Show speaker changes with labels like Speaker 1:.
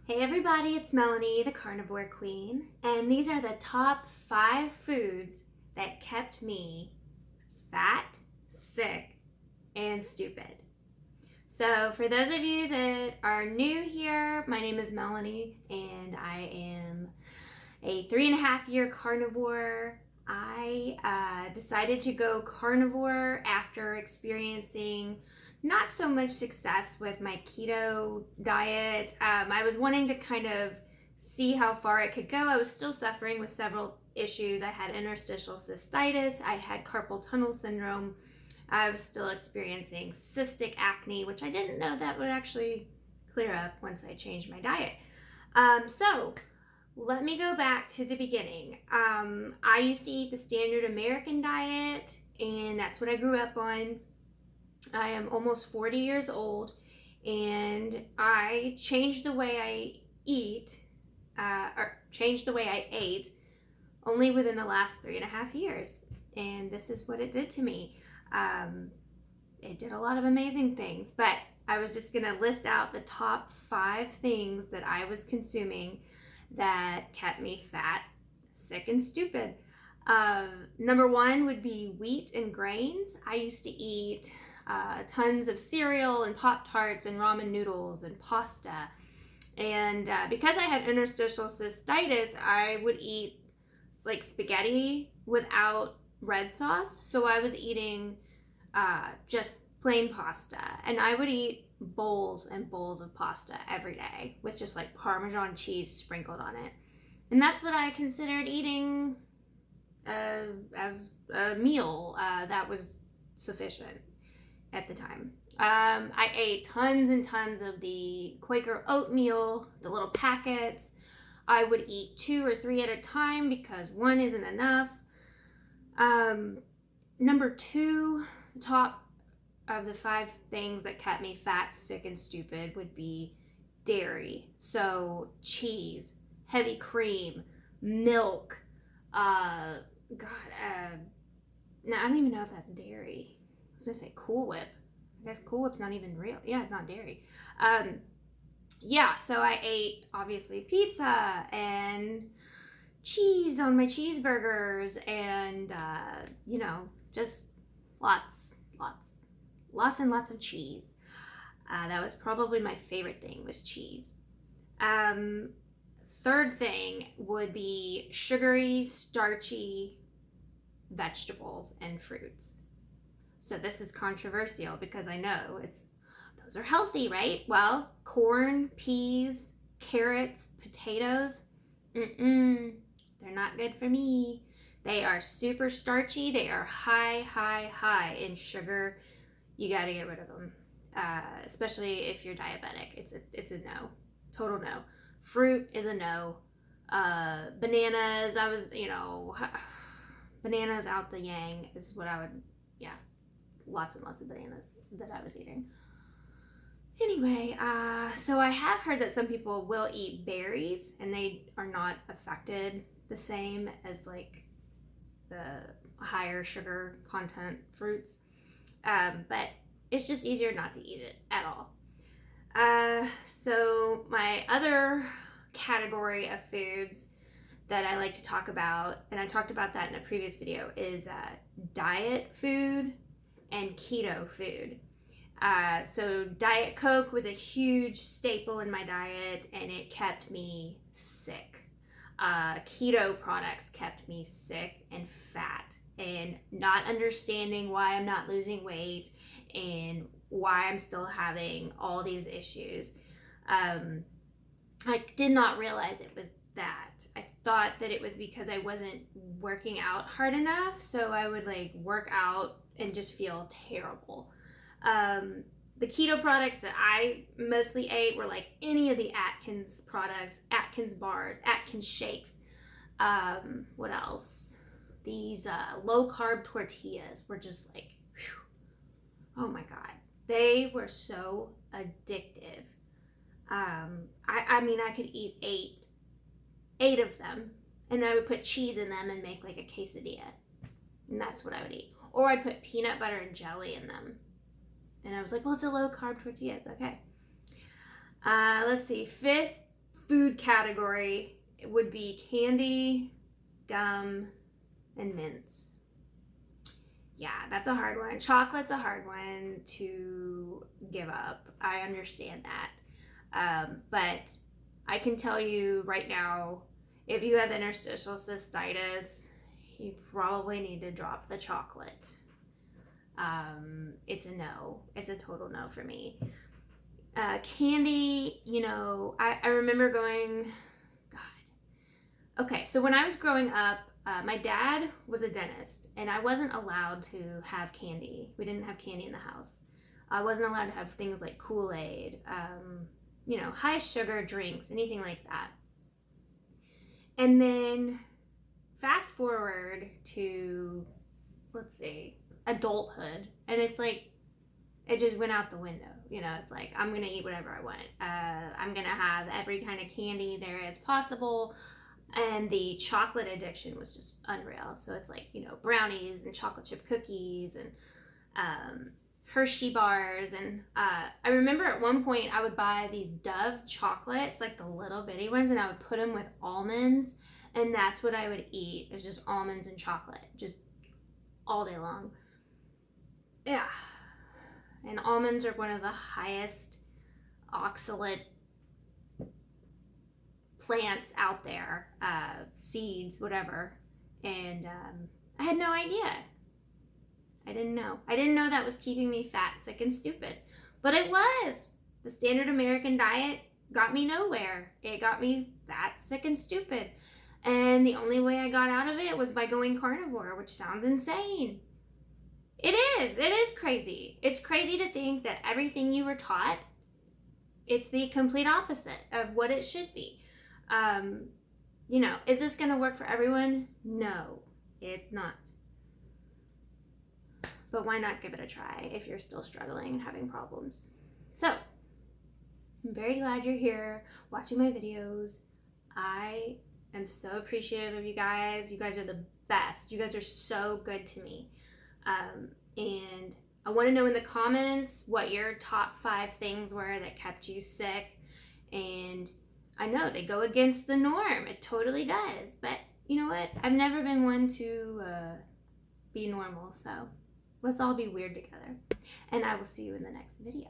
Speaker 1: Hey everybody, it's Melanie, the Carnivore Queen, and these are the top 5 foods that kept me fat, sick, and stupid. So for those of you that are new here, my name is Melanie, and I am a 3.5-year carnivore. I decided to go carnivore after experiencing not so much success with my keto diet. I was wanting to kind of see how far it could go. I was still suffering with several issues. I had interstitial cystitis, I had carpal tunnel syndrome, I was still experiencing cystic acne, which I didn't know that would actually clear up once I changed my diet. So let me go back to the beginning. I used to eat the standard American diet, and that's what I grew up on. I am almost 40 years old, and I changed the way I eat, or changed the way I ate only within the last 3.5 years. And this is what it did to me. It did a lot of amazing things, but I was just going to list out the top 5 things that I was consuming that kept me fat, sick, and stupid. Number 1 would be wheat and grains. I used to eat tons of cereal and Pop-Tarts and ramen noodles and pasta. And because I had interstitial cystitis, I would eat like spaghetti without red sauce. So I was eating just plain pasta. And I would eat bowls and bowls of pasta every day with just like Parmesan cheese sprinkled on it. And that's what I considered eating as a meal that was sufficient at the time. I ate tons and tons of the Quaker oatmeal, the little packets. I would eat 2 or 3 at a time because 1 isn't enough. Number 2, the top of the 5 things that kept me fat, sick, and stupid would be dairy. So cheese, heavy cream, milk, now I don't even know if that's dairy. I was gonna say Cool Whip. I guess Cool Whip's not even real. Yeah, it's not dairy. So I ate obviously pizza and cheese on my cheeseburgers and just lots and lots of cheese. That was probably my favorite thing, was cheese. Third thing would be sugary, starchy vegetables and fruits. So this is controversial because I know those are healthy, right? Well, corn, peas, carrots, potatoes, they're not good for me. They are super starchy. They are high in sugar. You got to get rid of them, especially if you're diabetic. It's a no, total no. Fruit is a no. Bananas, bananas out the yang is what I would, lots and lots of bananas that I was eating. Anyway, so I have heard that some people will eat berries and they are not affected the same as like the higher sugar content fruits. But it's just easier not to eat it at all. So my other category of foods that I like to talk about, and I talked about that in a previous video, is diet food and keto food. So Diet Coke was a huge staple in my diet, and it kept me sick. Keto products kept me sick and fat, and not understanding why I'm not losing weight and why I'm still having all these issues. I did not realize it was that. I thought that it was because I wasn't working out hard enough, so I would like work out and just feel terrible. The keto products that I mostly ate were like any of the Atkins products, Atkins bars, Atkins shakes. What else? These low carb tortillas were just like, whew, oh my God. They were so addictive. I could eat eight of them, and I would put cheese in them and make like a quesadilla. And that's what I would eat. Or I'd put peanut butter and jelly in them. And I was like, well, it's a low carb tortilla. It's okay. Let's see. food category would be candy, gum, and mints. Yeah, that's a hard one. Chocolate's a hard one to give up. I understand that. But I can tell you right now, if you have interstitial cystitis, you probably need to drop the chocolate. It's a no. It's a total no for me. Candy, I remember going, God. Okay, so when I was growing up, my dad was a dentist, and I wasn't allowed to have candy. We didn't have candy in the house. I wasn't allowed to have things like Kool-Aid, high sugar drinks, anything like that. And then fast forward to, let's see, adulthood, and it's like, it just went out the window. It's like, I'm going to eat whatever I want. I'm going to have every kind of candy there is possible. And the chocolate addiction was just unreal. So it's like, brownies and chocolate chip cookies and Hershey bars. And I remember at one point I would buy these Dove chocolates, like the little bitty ones, and I would put them with almonds. And that's what I would eat. It was just almonds and chocolate, just all day long. Yeah. And almonds are one of the highest oxalate plants out there, seeds, whatever. And I had no idea. I didn't know that was keeping me fat, sick, and stupid. But it was. The standard American diet got me nowhere. It got me fat, sick, and stupid. And the only way I got out of it was by going carnivore, which sounds insane. It is crazy. It's crazy to think that everything you were taught, it's the complete opposite of what it should be. Is this going to work for everyone? No, it's not. But why not give it a try if you're still struggling and having problems? So, I'm very glad you're here watching my videos. I am so appreciative of you guys. You guys are the best. You guys are so good to me. And I want to know in the comments what your top 5 things were that kept you sick. And I know they go against the norm. It totally does. But you know what? I've never been one to be normal. So let's all be weird together. And I will see you in the next video.